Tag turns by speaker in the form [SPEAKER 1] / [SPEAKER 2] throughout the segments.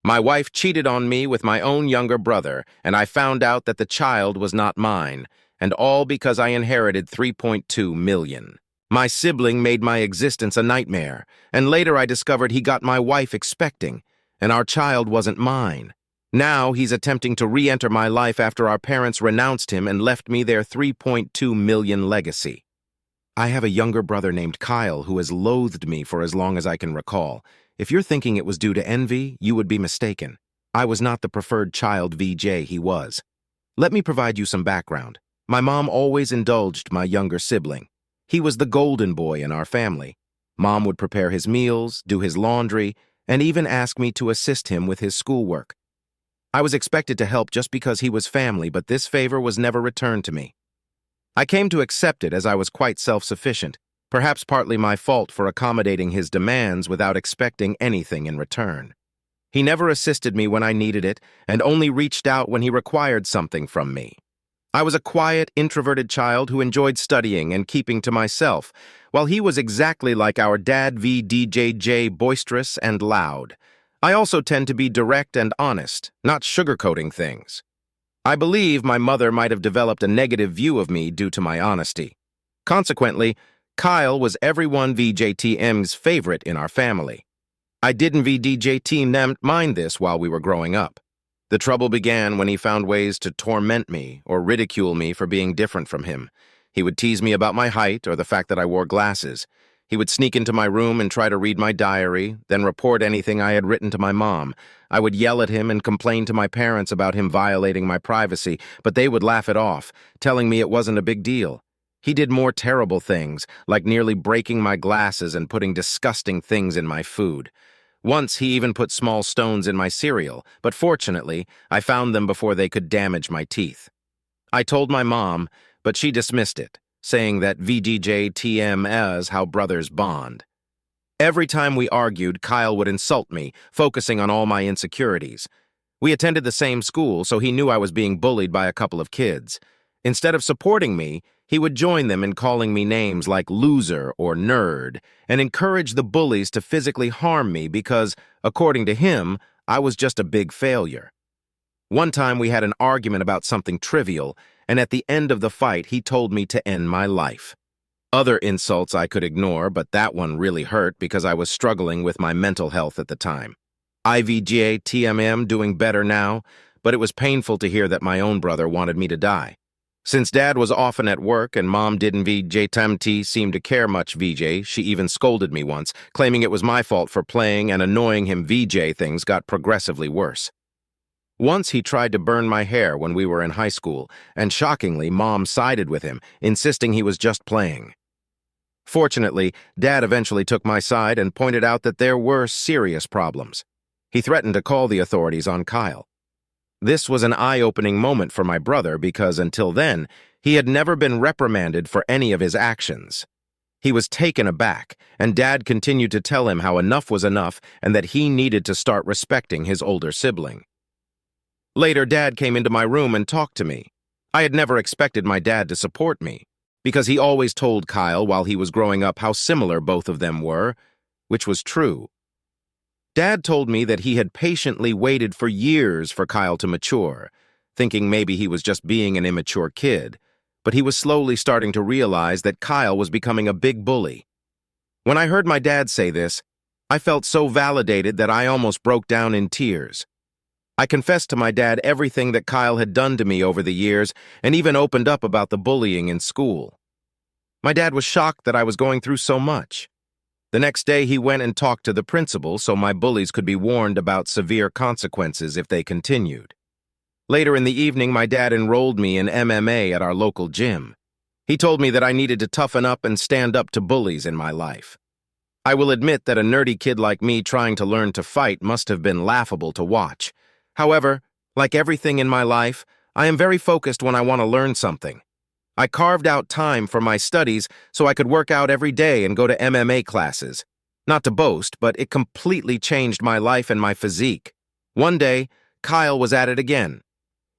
[SPEAKER 1] My wife cheated on me with my own younger brother, and I found out that the child was not mine, and all because I inherited 3.2 million. My sibling made my existence a nightmare, and later I discovered he got my wife expecting, and our child wasn't mine. Now he's attempting to re-enter my life after our parents renounced him and left me their 3.2 million legacy. I have a younger brother named Kyle who has loathed me for as long as I can recall. If you're thinking it was due to envy, you would be mistaken. I was not the preferred child VJ he was. Let me provide you some background. My mom always indulged my younger sibling. He was the golden boy in our family. Mom would prepare his meals, do his laundry, and even ask me to assist him with his schoolwork. I was expected to help just because he was family, but this favor was never returned to me. I came to accept it as I was quite self-sufficient, perhaps partly my fault for accommodating his demands without expecting anything in return. He never assisted me when I needed it, and only reached out when he required something from me. I was a quiet, introverted child who enjoyed studying and keeping to myself, while he was exactly like our dad VDJJ, boisterous and loud. I also tend to be direct and honest, not sugarcoating things. I believe my mother might have developed a negative view of me due to my honesty. Consequently, Kyle was everyone VJTM's favorite in our family. I didn't VDJT mind this while we were growing up. The trouble began when he found ways to torment me or ridicule me for being different from him. He would tease me about my height or the fact that I wore glasses. He would sneak into my room and try to read my diary, then report anything I had written to my mom. I would yell at him and complain to my parents about him violating my privacy, but they would laugh it off, telling me it wasn't a big deal. He did more terrible things, like nearly breaking my glasses and putting disgusting things in my food. Once he even put small stones in my cereal, but fortunately, I found them before they could damage my teeth. I told my mom, but she dismissed it, saying that VDJTM is how brothers bond. Every time we argued, Kyle would insult me, focusing on all my insecurities. We attended the same school, so he knew I was being bullied by a couple of kids. Instead of supporting me, he would join them in calling me names like loser or nerd, and encourage the bullies to physically harm me because, according to him, I was just a big failure. One time we had an argument about something trivial, and at the end of the fight he told me to end my life. Other insults I could ignore, but that one really hurt because I was struggling with my mental health at the time. IVGA-TMM doing better now, but it was painful to hear that my own brother wanted me to die. Since Dad was often at work and Mom didn't VJ seem to care much VJ, she even scolded me once, claiming it was my fault for playing and annoying him. VJ things got progressively worse. Once he tried to burn my hair when we were in high school, and shockingly, Mom sided with him, insisting he was just playing. Fortunately, Dad eventually took my side and pointed out that there were serious problems. He threatened to call the authorities on Kyle. This was an eye-opening moment for my brother because until then, he had never been reprimanded for any of his actions. He was taken aback, and Dad continued to tell him how enough was enough and that he needed to start respecting his older sibling. Later, Dad came into my room and talked to me. I had never expected my dad to support me, because he always told Kyle while he was growing up how similar both of them were, which was true. Dad told me that he had patiently waited for years for Kyle to mature, thinking maybe he was just being an immature kid, but he was slowly starting to realize that Kyle was becoming a big bully. When I heard my dad say this, I felt so validated that I almost broke down in tears. I confessed to my dad everything that Kyle had done to me over the years and even opened up about the bullying in school. My dad was shocked that I was going through so much. The next day, he went and talked to the principal so my bullies could be warned about severe consequences if they continued. Later in the evening, my dad enrolled me in MMA at our local gym. He told me that I needed to toughen up and stand up to bullies in my life. I will admit that a nerdy kid like me trying to learn to fight must have been laughable to watch. However, like everything in my life, I am very focused when I want to learn something. I carved out time for my studies so I could work out every day and go to MMA classes. Not to boast, but it completely changed my life and my physique. One day, Kyle was at it again.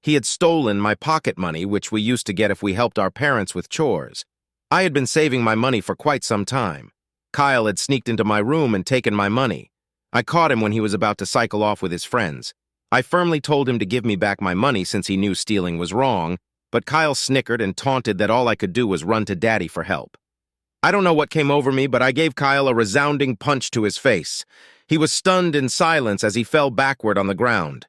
[SPEAKER 1] He had stolen my pocket money, which we used to get if we helped our parents with chores. I had been saving my money for quite some time. Kyle had sneaked into my room and taken my money. I caught him when he was about to cycle off with his friends. I firmly told him to give me back my money since he knew stealing was wrong, but Kyle snickered and taunted that all I could do was run to Daddy for help. I don't know what came over me, but I gave Kyle a resounding punch to his face. He was stunned in silence as he fell backward on the ground.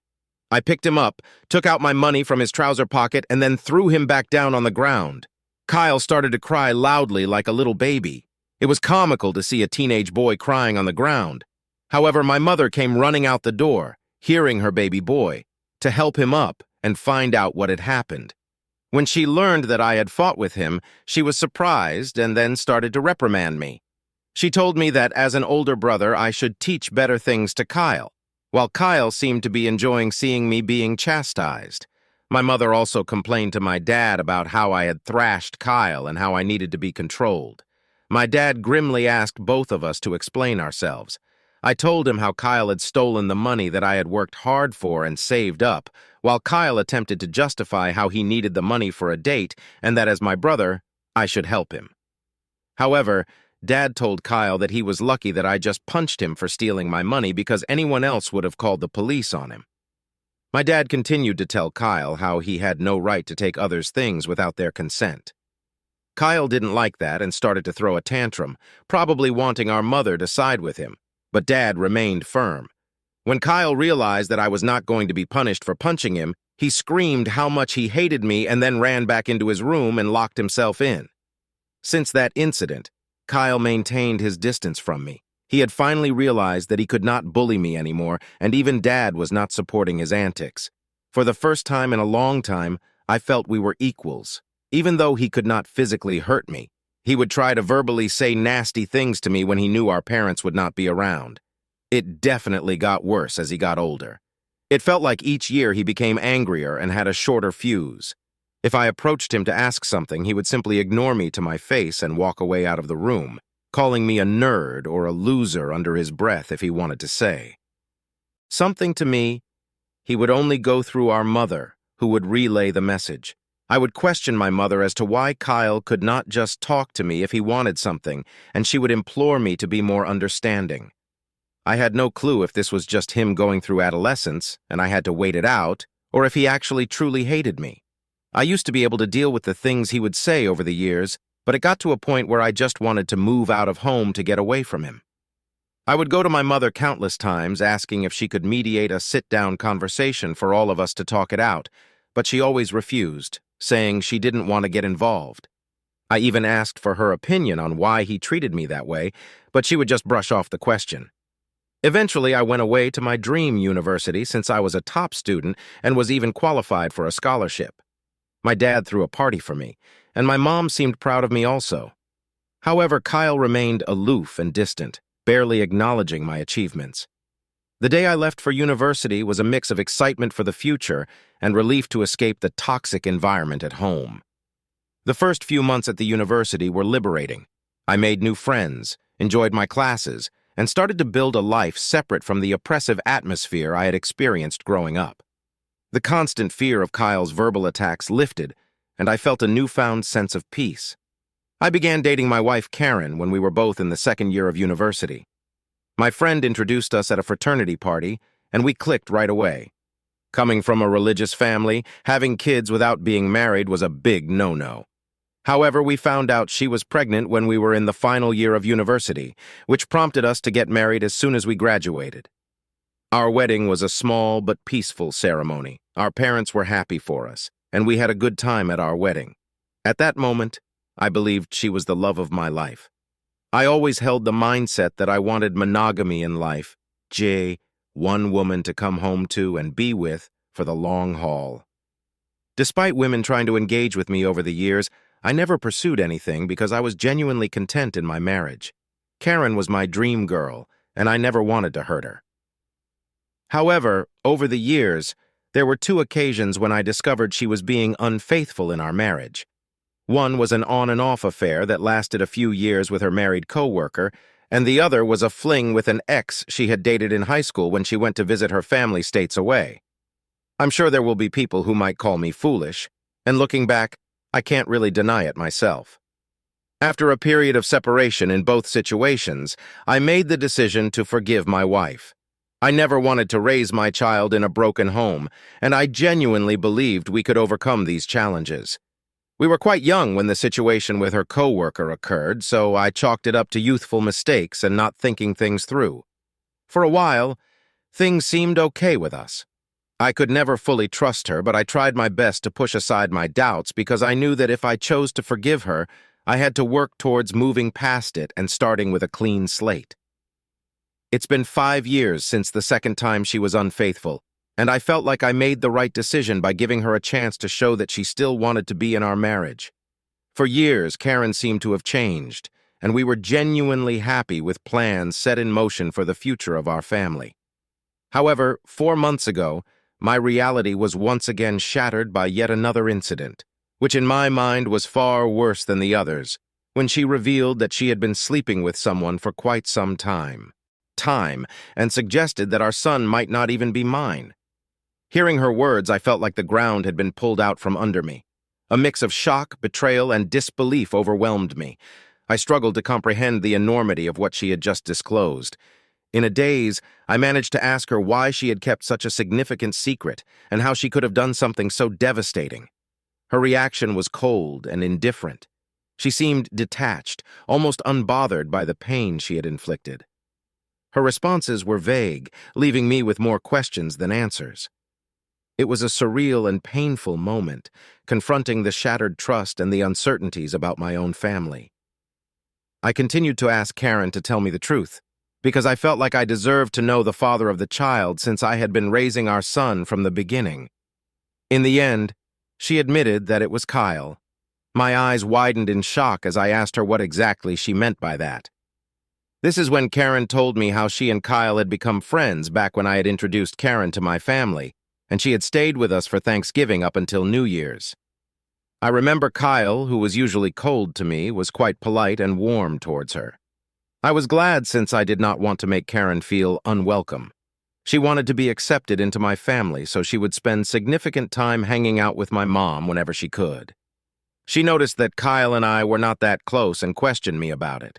[SPEAKER 1] I picked him up, took out my money from his trouser pocket, and then threw him back down on the ground. Kyle started to cry loudly like a little baby. It was comical to see a teenage boy crying on the ground. However, my mother came running out the door, hearing her baby boy, to help him up and find out what had happened. When she learned that I had fought with him, she was surprised and then started to reprimand me. She told me that as an older brother, I should teach better things to Kyle, while Kyle seemed to be enjoying seeing me being chastised. My mother also complained to my dad about how I had thrashed Kyle and how I needed to be controlled. My dad grimly asked both of us to explain ourselves. I told him how Kyle had stolen the money that I had worked hard for and saved up, while Kyle attempted to justify how he needed the money for a date and that as my brother, I should help him. However, Dad told Kyle that he was lucky that I just punched him for stealing my money because anyone else would have called the police on him. My dad continued to tell Kyle how he had no right to take others' things without their consent. Kyle didn't like that and started to throw a tantrum, probably wanting our mother to side with him, but Dad remained firm. When Kyle realized that I was not going to be punished for punching him, he screamed how much he hated me and then ran back into his room and locked himself in. Since that incident, Kyle maintained his distance from me. He had finally realized that he could not bully me anymore, and even Dad was not supporting his antics. For the first time in a long time, I felt we were equals. Even though he could not physically hurt me, he would try to verbally say nasty things to me when he knew our parents would not be around. It definitely got worse as he got older. It felt like each year he became angrier and had a shorter fuse. If I approached him to ask something, he would simply ignore me to my face and walk away out of the room, calling me a nerd or a loser under his breath if he wanted to say something to me. He would only go through our mother, who would relay the message. I would question my mother as to why Kyle could not just talk to me if he wanted something, and she would implore me to be more understanding. I had no clue if this was just him going through adolescence, and I had to wait it out, or if he actually truly hated me. I used to be able to deal with the things he would say over the years, but it got to a point where I just wanted to move out of home to get away from him. I would go to my mother countless times asking if she could mediate a sit-down conversation for all of us to talk it out, but she always refused, saying she didn't want to get involved. I even asked for her opinion on why he treated me that way, but she would just brush off the question. Eventually, I went away to my dream university since I was a top student and was even qualified for a scholarship. My dad threw a party for me, and my mom seemed proud of me also. However, Kyle remained aloof and distant, barely acknowledging my achievements. The day I left for university was a mix of excitement for the future and relief to escape the toxic environment at home. The first few months at the university were liberating. I made new friends, enjoyed my classes, and started to build a life separate from the oppressive atmosphere I had experienced growing up. The constant fear of Kyle's verbal attacks lifted, and I felt a newfound sense of peace. I began dating my wife Karen when we were both in the second year of university. My friend introduced us at a fraternity party, and we clicked right away. Coming from a religious family, having kids without being married was a big no-no. However, we found out she was pregnant when we were in the final year of university, which prompted us to get married as soon as we graduated. Our wedding was a small but peaceful ceremony. Our parents were happy for us, and we had a good time at our wedding. At that moment, I believed she was the love of my life. I always held the mindset that I wanted monogamy in life, one woman to come home to and be with for the long haul. Despite women trying to engage with me over the years, I never pursued anything because I was genuinely content in my marriage. Karen was my dream girl, and I never wanted to hurt her. However, over the years, there were 2 occasions when I discovered she was being unfaithful in our marriage. One was an on-and-off affair that lasted a few years with her married co-worker, and the other was a fling with an ex she had dated in high school when she went to visit her family states away. I'm sure there will be people who might call me foolish, and looking back, I can't really deny it myself. After a period of separation in both situations, I made the decision to forgive my wife. I never wanted to raise my child in a broken home, and I genuinely believed we could overcome these challenges. We were quite young when the situation with her coworker occurred, so I chalked it up to youthful mistakes and not thinking things through. For a while, things seemed okay with us. I could never fully trust her, but I tried my best to push aside my doubts because I knew that if I chose to forgive her, I had to work towards moving past it and starting with a clean slate. It's been 5 years since the second time she was unfaithful, and I felt like I made the right decision by giving her a chance to show that she still wanted to be in our marriage. For years, Karen seemed to have changed, and we were genuinely happy with plans set in motion for the future of our family. However, 4 months ago, my reality was once again shattered by yet another incident, which in my mind was far worse than the others, when she revealed that she had been sleeping with someone for quite some time, and suggested that our son might not even be mine. Hearing her words, I felt like the ground had been pulled out from under me. A mix of shock, betrayal, and disbelief overwhelmed me. I struggled to comprehend the enormity of what she had just disclosed. In a daze, I managed to ask her why she had kept such a significant secret and how she could have done something so devastating. Her reaction was cold and indifferent. She seemed detached, almost unbothered by the pain she had inflicted. Her responses were vague, leaving me with more questions than answers. It was a surreal and painful moment, confronting the shattered trust and the uncertainties about my own family. I continued to ask Karen to tell me the truth, because I felt like I deserved to know the father of the child since I had been raising our son from the beginning. In the end, she admitted that it was Kyle. My eyes widened in shock as I asked her what exactly she meant by that. This is when Karen told me how she and Kyle had become friends back when I had introduced Karen to my family, and she had stayed with us for Thanksgiving up until New Year's. I remember Kyle, who was usually cold to me, was quite polite and warm towards her. I was glad since I did not want to make Karen feel unwelcome. She wanted to be accepted into my family, so she would spend significant time hanging out with my mom whenever she could. She noticed that Kyle and I were not that close and questioned me about it.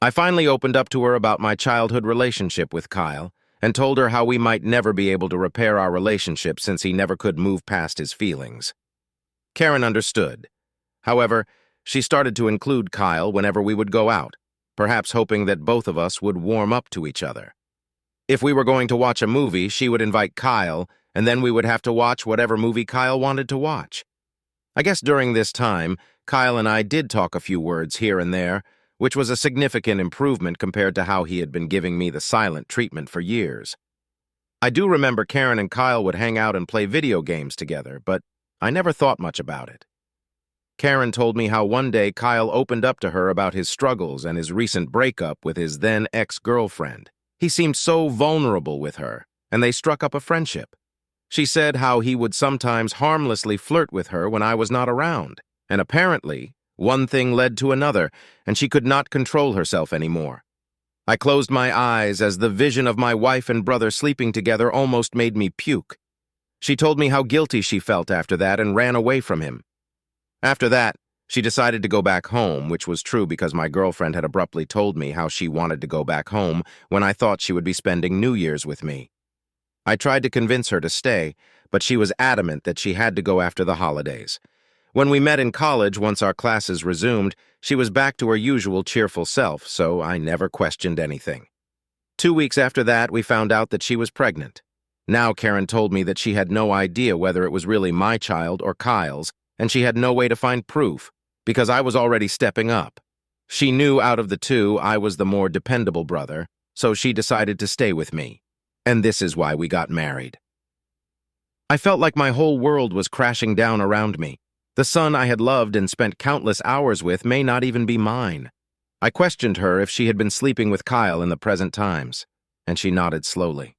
[SPEAKER 1] I finally opened up to her about my childhood relationship with Kyle and told her how we might never be able to repair our relationship since he never could move past his feelings. Karen understood. However, she started to include Kyle whenever we would go out, perhaps hoping that both of us would warm up to each other. If we were going to watch a movie, she would invite Kyle, and then we would have to watch whatever movie Kyle wanted to watch. I guess during this time, Kyle and I did talk a few words here and there, which was a significant improvement compared to how he had been giving me the silent treatment for years. I do remember Karen and Kyle would hang out and play video games together, but I never thought much about it. Karen told me how one day Kyle opened up to her about his struggles and his recent breakup with his then ex-girlfriend. He seemed so vulnerable with her, and they struck up a friendship. She said how he would sometimes harmlessly flirt with her when I was not around, and apparently, one thing led to another, and she could not control herself anymore. I closed my eyes as the vision of my wife and brother sleeping together almost made me puke. She told me how guilty she felt after that and ran away from him. After that, she decided to go back home, which was true because my girlfriend had abruptly told me how she wanted to go back home when I thought she would be spending New Year's with me. I tried to convince her to stay, but she was adamant that she had to go after the holidays. When we met in college, once our classes resumed, she was back to her usual cheerful self, so I never questioned anything. 2 weeks after that, we found out that she was pregnant. Now Karen told me that she had no idea whether it was really my child or Kyle's, and she had no way to find proof, because I was already stepping up. She knew out of the two I was the more dependable brother, so she decided to stay with me. And this is why we got married. I felt like my whole world was crashing down around me. The son I had loved and spent countless hours with may not even be mine. I questioned her if she had been sleeping with Kyle in the present times, and she nodded slowly.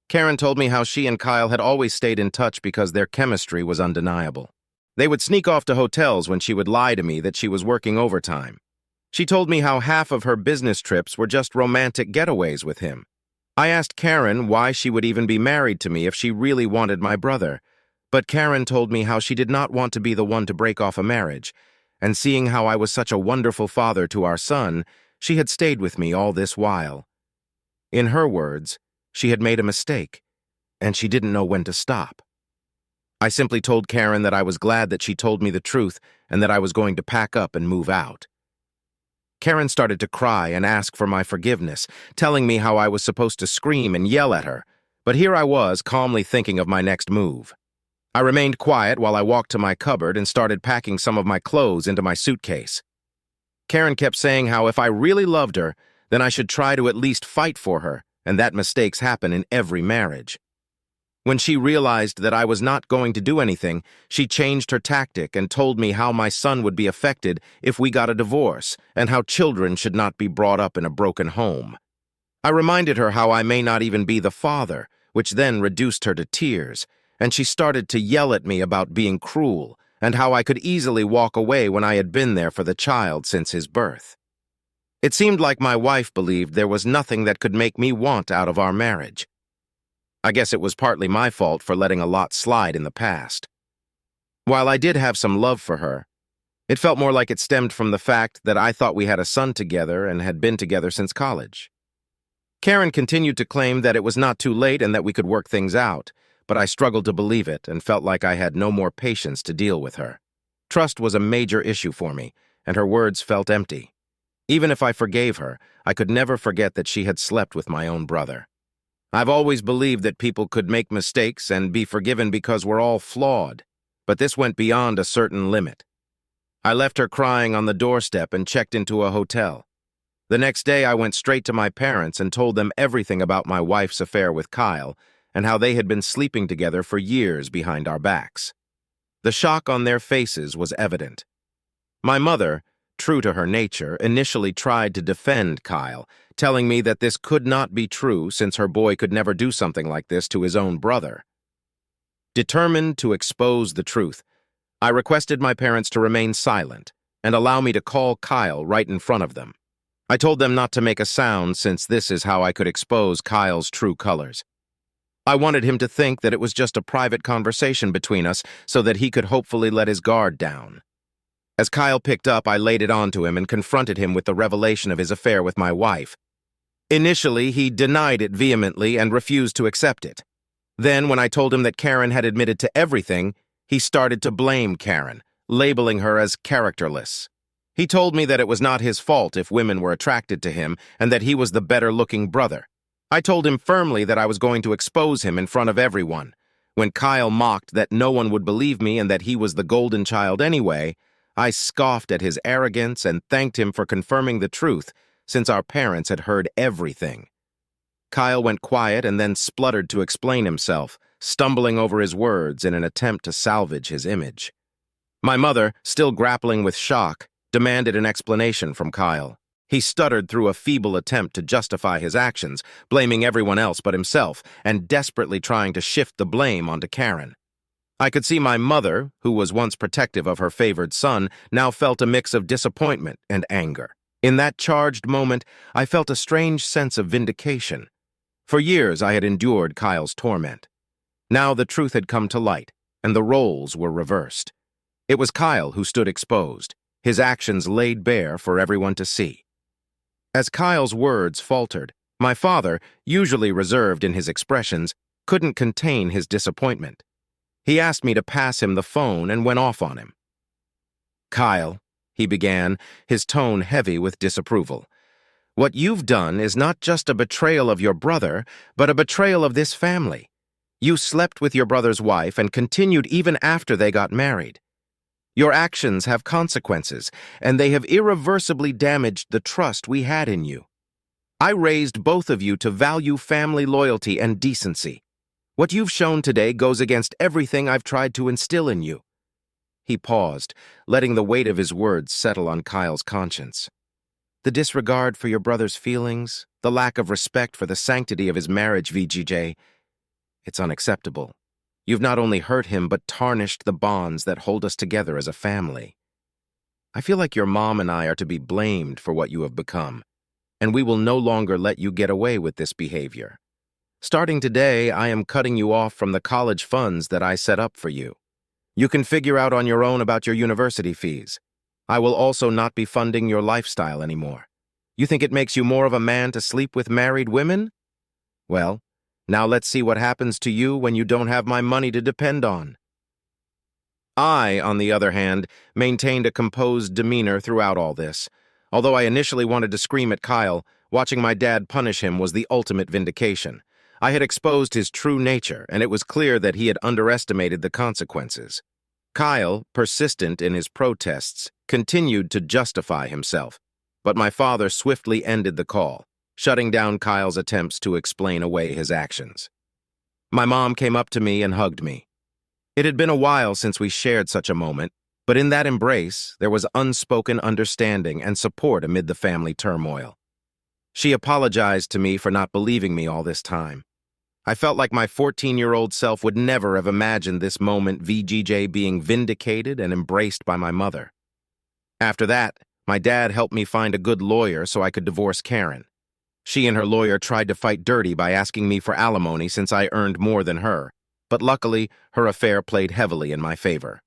[SPEAKER 1] Karen told me how she and Kyle had always stayed in touch because their chemistry was undeniable. They would sneak off to hotels when she would lie to me that she was working overtime. She told me how half of her business trips were just romantic getaways with him. I asked Karen why she would even be married to me if she really wanted my brother, but Karen told me how she did not want to be the one to break off a marriage, and seeing how I was such a wonderful father to our son, she had stayed with me all this while. In her words, she had made a mistake, and she didn't know when to stop. I simply told Karen that I was glad that she told me the truth and that I was going to pack up and move out. Karen started to cry and ask for my forgiveness, telling me how I was supposed to scream and yell at her, but here I was calmly thinking of my next move. I remained quiet while I walked to my cupboard and started packing some of my clothes into my suitcase. Karen kept saying how if I really loved her, then I should try to at least fight for her, and that mistakes happen in every marriage. When she realized that I was not going to do anything, she changed her tactic and told me how my son would be affected if we got a divorce, and how children should not be brought up in a broken home. I reminded her how I may not even be the father, which then reduced her to tears, and she started to yell at me about being cruel, and how I could easily walk away when I had been there for the child since his birth. It seemed like my wife believed there was nothing that could make me want out of our marriage. I guess it was partly my fault for letting a lot slide in the past. While I did have some love for her, it felt more like it stemmed from the fact that I thought we had a son together and had been together since college. Karen continued to claim that it was not too late and that we could work things out, but I struggled to believe it and felt like I had no more patience to deal with her. Trust was a major issue for me, and her words felt empty. Even if I forgave her, I could never forget that she had slept with my own brother. I've always believed that people could make mistakes and be forgiven because we're all flawed, but this went beyond a certain limit. I left her crying on the doorstep and checked into a hotel. The next day, I went straight to my parents and told them everything about my wife's affair with Kyle and how they had been sleeping together for years behind our backs. The shock on their faces was evident. My mother, true to her nature, initially tried to defend Kyle, telling me that this could not be true since her boy could never do something like this to his own brother. Determined to expose the truth, I requested my parents to remain silent and allow me to call Kyle right in front of them. I told them not to make a sound since this is how I could expose Kyle's true colors. I wanted him to think that it was just a private conversation between us so that he could hopefully let his guard down. As Kyle picked up, I laid it onto him and confronted him with the revelation of his affair with my wife. Initially, he denied it vehemently and refused to accept it. Then, when I told him that Karen had admitted to everything, he started to blame Karen, labeling her as characterless. He told me that it was not his fault if women were attracted to him and that he was the better-looking brother. I told him firmly that I was going to expose him in front of everyone. When Kyle mocked that no one would believe me and that he was the golden child anyway, I scoffed at his arrogance and thanked him for confirming the truth, since our parents had heard everything. Kyle went quiet and then spluttered to explain himself, stumbling over his words in an attempt to salvage his image. My mother, still grappling with shock, demanded an explanation from Kyle. He stuttered through a feeble attempt to justify his actions, blaming everyone else but himself, and desperately trying to shift the blame onto Karen. I could see my mother, who was once protective of her favored son, now felt a mix of disappointment and anger. In that charged moment, I felt a strange sense of vindication. For years, I had endured Kyle's torment. Now the truth had come to light, and the roles were reversed. It was Kyle who stood exposed, his actions laid bare for everyone to see. As Kyle's words faltered, my father, usually reserved in his expressions, couldn't contain his disappointment. He asked me to pass him the phone and went off on him. "Kyle," he began, his tone heavy with disapproval, "what you've done is not just a betrayal of your brother, but a betrayal of this family. You slept with your brother's wife and continued even after they got married. Your actions have consequences, and they have irreversibly damaged the trust we had in you. I raised both of you to value family loyalty and decency. What you've shown today goes against everything I've tried to instill in you." He paused, letting the weight of his words settle on Kyle's conscience. "The disregard for your brother's feelings, the lack of respect for the sanctity of his marriage, VGJ, it's unacceptable. You've not only hurt him, but tarnished the bonds that hold us together as a family. I feel like your mom and I are to be blamed for what you have become, and we will no longer let you get away with this behavior. Starting today, I am cutting you off from the college funds that I set up for you. You can figure out on your own about your university fees. I will also not be funding your lifestyle anymore. You think it makes you more of a man to sleep with married women? Well, now let's see what happens to you when you don't have my money to depend on." I, on the other hand, maintained a composed demeanor throughout all this. Although I initially wanted to scream at Kyle, watching my dad punish him was the ultimate vindication. I had exposed his true nature, and it was clear that he had underestimated the consequences. Kyle, persistent in his protests, continued to justify himself, but my father swiftly ended the call, shutting down Kyle's attempts to explain away his actions. My mom came up to me and hugged me. It had been a while since we shared such a moment, but in that embrace, there was unspoken understanding and support amid the family turmoil. She apologized to me for not believing me all this time. I felt like my 14-year-old self would never have imagined this moment VGJ being vindicated and embraced by my mother. After that, my dad helped me find a good lawyer so I could divorce Karen. She and her lawyer tried to fight dirty by asking me for alimony since I earned more than her, but luckily, her affair played heavily in my favor.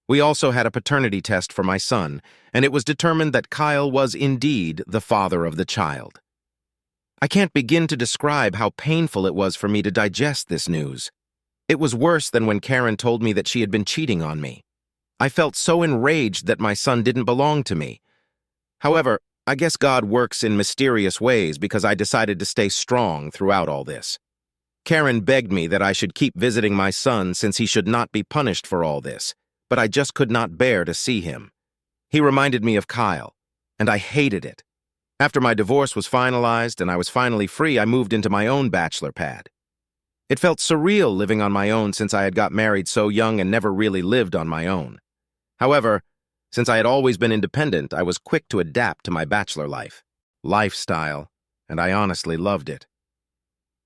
[SPEAKER 1] We also had a paternity test for my son, and it was determined that Kyle was indeed the father of the child. I can't begin to describe how painful it was for me to digest this news. It was worse than when Karen told me that she had been cheating on me. I felt so enraged that my son didn't belong to me. However, I guess God works in mysterious ways because I decided to stay strong throughout all this. Karen begged me that I should keep visiting my son since he should not be punished for all this, but I just could not bear to see him. He reminded me of Kyle, and I hated it. After my divorce was finalized and I was finally free, I moved into my own bachelor pad. It felt surreal living on my own since I had got married so young and never really lived on my own. However, since I had always been independent, I was quick to adapt to my bachelor lifestyle, and I honestly loved it.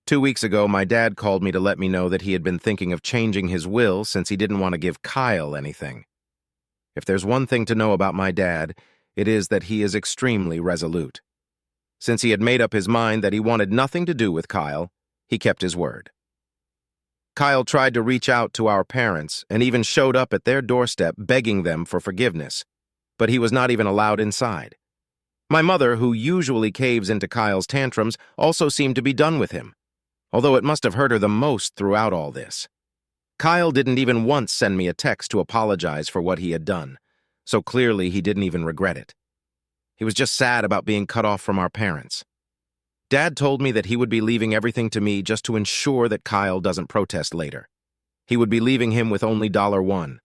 [SPEAKER 1] 2 weeks ago, my dad called me to let me know that he had been thinking of changing his will since he didn't want to give Kyle anything. If there's one thing to know about my dad, it is that he is extremely resolute. Since he had made up his mind that he wanted nothing to do with Kyle, he kept his word. Kyle tried to reach out to our parents and even showed up at their doorstep begging them for forgiveness, but he was not even allowed inside. My mother, who usually caves into Kyle's tantrums, also seemed to be done with him, although it must have hurt her the most throughout all this. Kyle didn't even once send me a text to apologize for what he had done, so clearly he didn't even regret it. He was just sad about being cut off from our parents. Dad told me that he would be leaving everything to me just to ensure that Kyle doesn't protest later. He would be leaving him with only $1.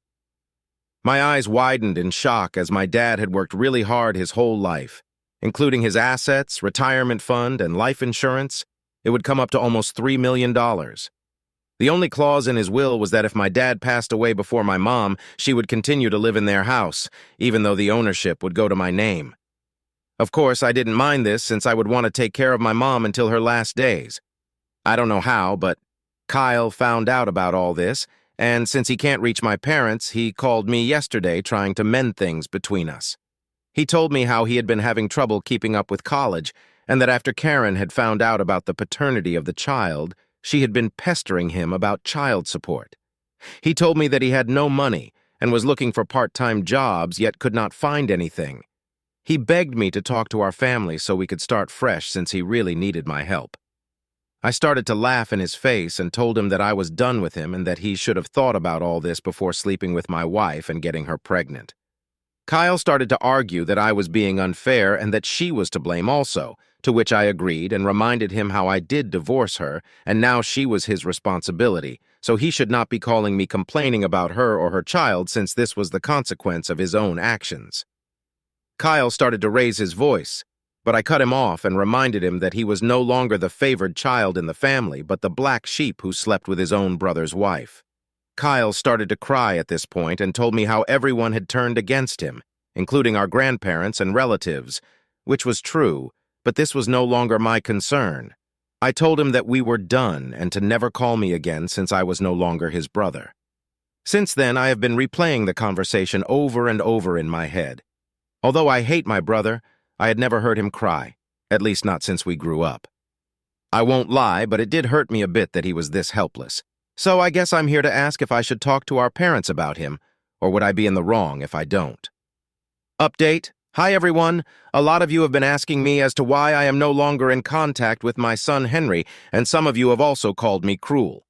[SPEAKER 1] My eyes widened in shock as my dad had worked really hard his whole life, including his assets, retirement fund, and life insurance. It would come up to almost $3 million. The only clause in his will was that if my dad passed away before my mom, she would continue to live in their house, even though the ownership would go to my name. Of course, I didn't mind this since I would want to take care of my mom until her last days. I don't know how, but Kyle found out about all this, and since he can't reach my parents, he called me yesterday trying to mend things between us. He told me how he had been having trouble keeping up with college, and that after Karen had found out about the paternity of the child, she had been pestering him about child support. He told me that he had no money and was looking for part-time jobs, yet could not find anything. He begged me to talk to our family so we could start fresh since he really needed my help. I started to laugh in his face and told him that I was done with him and that he should have thought about all this before sleeping with my wife and getting her pregnant. Kyle started to argue that I was being unfair and that she was to blame also, to which I agreed and reminded him how I did divorce her and now she was his responsibility, so he should not be calling me complaining about her or her child since this was the consequence of his own actions. Kyle started to raise his voice, but I cut him off and reminded him that he was no longer the favored child in the family, but the black sheep who slept with his own brother's wife. Kyle started to cry at this point and told me how everyone had turned against him, including our grandparents and relatives, which was true, but this was no longer my concern. I told him that we were done and to never call me again since I was no longer his brother. Since then, I have been replaying the conversation over and over in my head. Although I hate my brother, I had never heard him cry, at least not since we grew up. I won't lie, but it did hurt me a bit that he was this helpless. So I guess I'm here to ask if I should talk to our parents about him, or would I be in the wrong if I don't? Update. Hi everyone. A lot of you have been asking me as to why I am no longer in contact with my son Henry, and some of you have also called me cruel.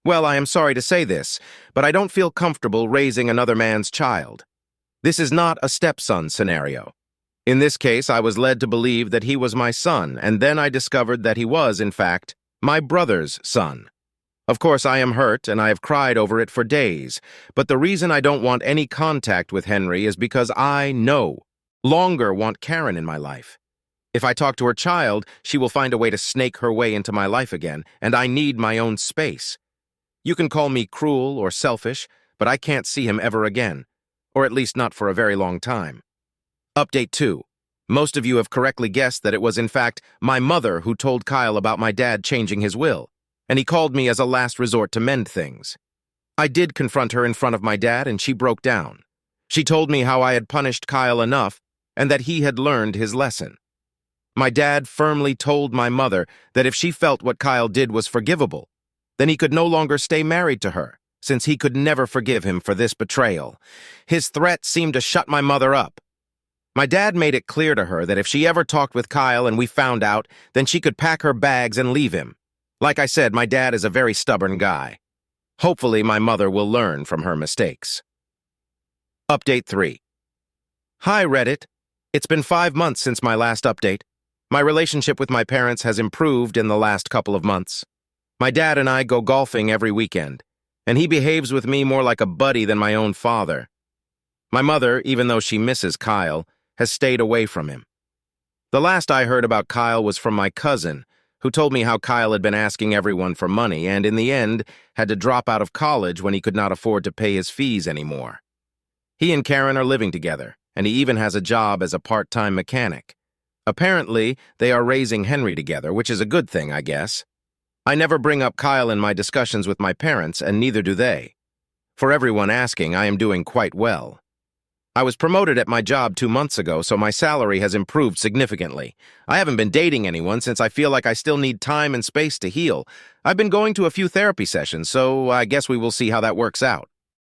[SPEAKER 1] Well, I am sorry to say this, but I don't feel comfortable raising another man's child. This is not a stepson scenario. In this case, I was led to believe that he was my son, and then I discovered that he was, in fact, my brother's son. Of course, I am hurt, and I have cried over it for days, but the reason I don't want any contact with Henry is because I no longer want Karen in my life. If I talk to her child, she will find a way to snake her way into my life again, and I need my own space. You can call me cruel or selfish, but I can't see him ever again, or at least not for a very long time. Update 2. Most of you have correctly guessed that it was in fact my mother who told Kyle about my dad changing his will, and he called me as a last resort to mend things. I did confront her in front of my dad, and she broke down. She told me how I had punished Kyle enough and that he had learned his lesson. My dad firmly told my mother that if she felt what Kyle did was forgivable, then he could no longer stay married to her, since he could never forgive him for this betrayal. His threat seemed to shut my mother up. My dad made it clear to her that if she ever talked with Kyle and we found out, then she could pack her bags and leave him. Like I said, my dad is a very stubborn guy. Hopefully, my mother will learn from her mistakes. Update 3. Hi, Reddit. It's been 5 months since my last update. My relationship with my parents has improved in the last couple of months. My dad and I go golfing every weekend, and he behaves with me more like a buddy than my own father. My mother, even though she misses Kyle, has stayed away from him. The last I heard about Kyle was from my cousin, who told me how Kyle had been asking everyone for money and, in the end, had to drop out of college when he could not afford to pay his fees anymore. He and Karen are living together, and he even has a job as a part-time mechanic. Apparently, they are raising Henry together, which is a good thing, I guess. I never bring up Kyle in my discussions with my parents, and neither do they. For everyone asking, I am doing quite well. I was promoted at my job 2 months ago, so my salary has improved significantly. I haven't been dating anyone since I feel like I still need time and space to heal. I've been going to a few therapy sessions, so I guess we will see how that works out.